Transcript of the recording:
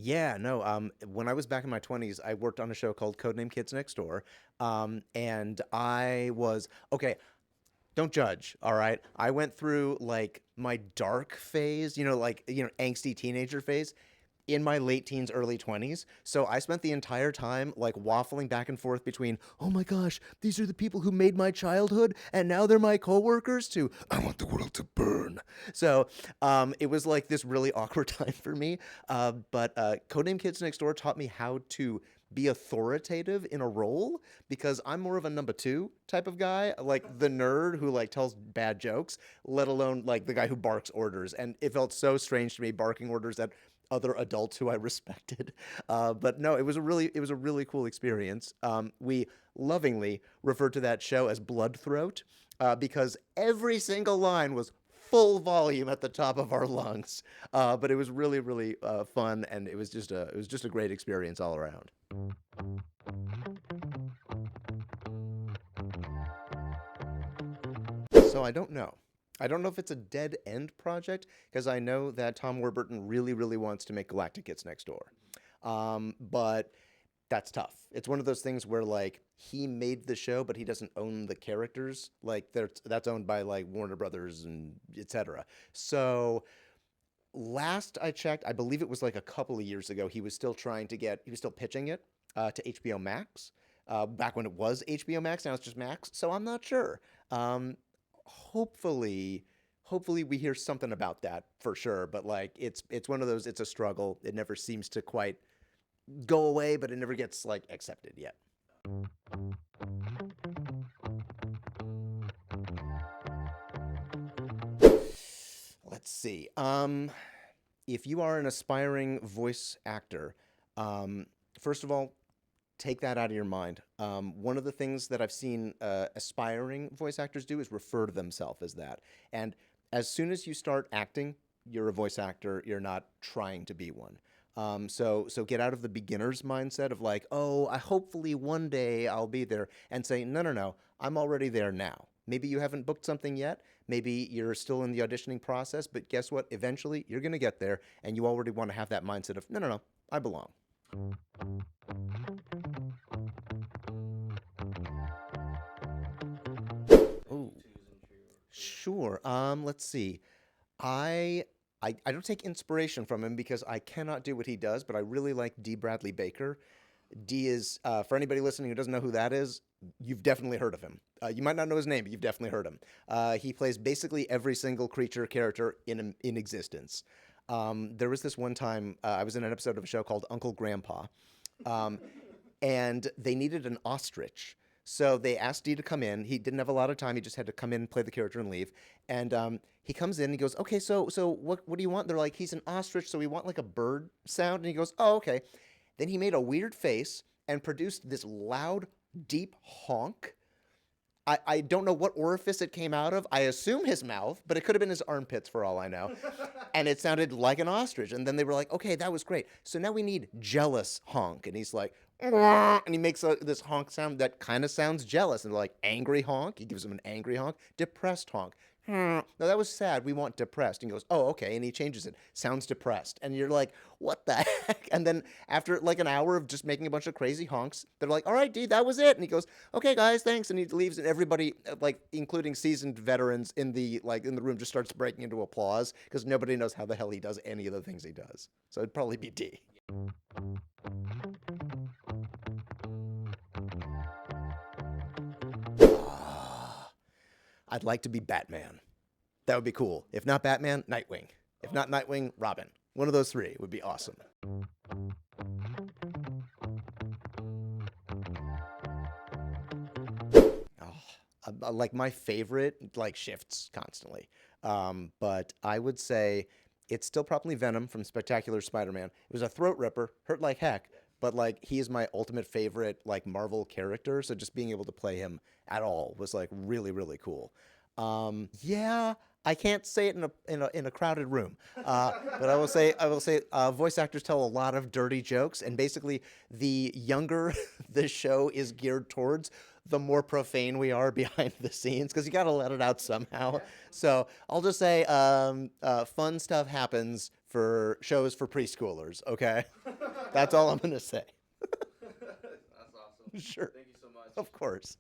Yeah, no. When I was back in my 20s, I worked on a show called Codename Kids Next Door. And I was okay. Don't judge, all right? I went through like my dark phase, angsty teenager phase in my late teens, early 20s. So I spent the entire time like waffling back and forth between, oh my gosh, these are the people who made my childhood and now they're my coworkers, to I want the world to burn. So it was like this really awkward time for me. But Codename Kids Next Door taught me how to be authoritative in a role because I'm more of a number two type of guy, like the nerd who like tells bad jokes, let alone like the guy who barks orders. And it felt so strange to me barking orders at other adults who I respected. But no, it was a really cool experience. We lovingly referred to that show as Blood Throat because every single line was full volume at the top of our lungs. But it was really fun, and it was just a great experience all around. So I don't know. I don't know if it's a dead end project because I know that Tom Warburton really wants to make Galactic Kids Next Door. But that's tough. It's one of those things where like he made the show, but he doesn't own the characters. Like that's owned by like Warner Brothers and etc. So last I checked, I believe it was like a couple of years ago, he was still pitching it to HBO Max. Back when it was HBO Max, now it's just Max. So I'm not sure. Hopefully, hopefully we hear something about that for sure. But like it's one of those. It's a struggle. It never seems to quite go away, but it never gets like accepted yet. Let's see. If you are an aspiring voice actor, um, first of all, take that out of your mind. One of the things that I've seen aspiring voice actors do is refer to themselves as that. And as soon as you start acting, you're a voice actor. You're not trying to be one. So get out of the beginner's mindset of like, oh, I hopefully one day I'll be there, and say, no, no, no, I'm already there now. Maybe you haven't booked something yet. Maybe you're still in the auditioning process, but guess what? Eventually, you're going to get there, and you already want to have that mindset of, no, no, no, I belong. Oh, sure. Let's see. I, I don't take inspiration from him because I cannot do what he does, but I really like D. Bradley Baker. D is for anybody listening who doesn't know who that is, you've definitely heard of him. You might not know his name, but you've definitely heard him. He plays basically every single creature character in existence. There was this one time I was in an episode of a show called Uncle Grandpa, um, and they needed an ostrich. So they asked Dee to come in. He didn't have a lot of time. He just had to come in, play the character, and leave. And he comes in. And he goes, "Okay, so what do you want?" They're like, "He's an ostrich, so we want like a bird sound." And he goes, "Oh, okay." Then he made a weird face and produced this loud, deep honk. I don't know what orifice it came out of. I assume his mouth, but it could have been his armpits for all I know. And it sounded like an ostrich. And then they were like, okay, that was great. So now we need jealous honk. And he's like, "Mwah," and he makes this honk sound that kind of sounds jealous. And they're like, angry honk. He gives him an angry honk. Depressed honk. No, that was sad. We want depressed. And he goes, oh, okay. And he changes it. Sounds depressed. And you're like, what the heck? And then after like an hour of just making a bunch of crazy honks, they're like, all right, D, that was it. And he goes, okay, guys, thanks. And he leaves, and everybody, like, including seasoned veterans in the room, just starts breaking into applause because nobody knows how the hell he does any of the things he does. So it'd probably be D. Ah, I'd like to be Batman. That would be cool. If not Batman, Nightwing. If not Nightwing, Robin. One of those three would be awesome. Oh, like my favorite like shifts constantly. But I would say it's still probably Venom from Spectacular Spider-Man. It was a throat ripper, hurt like heck, but like he is my ultimate favorite like Marvel character. So just being able to play him at all was like really cool. Yeah, I can't say it in a crowded room, but I will say voice actors tell a lot of dirty jokes, and basically the younger the show is geared towards, the more profane we are behind the scenes because you got to let it out somehow. Yeah. So I'll just say fun stuff happens for shows for preschoolers. Okay, that's all I'm gonna say. That's awesome. Sure, Thank you so much. of course.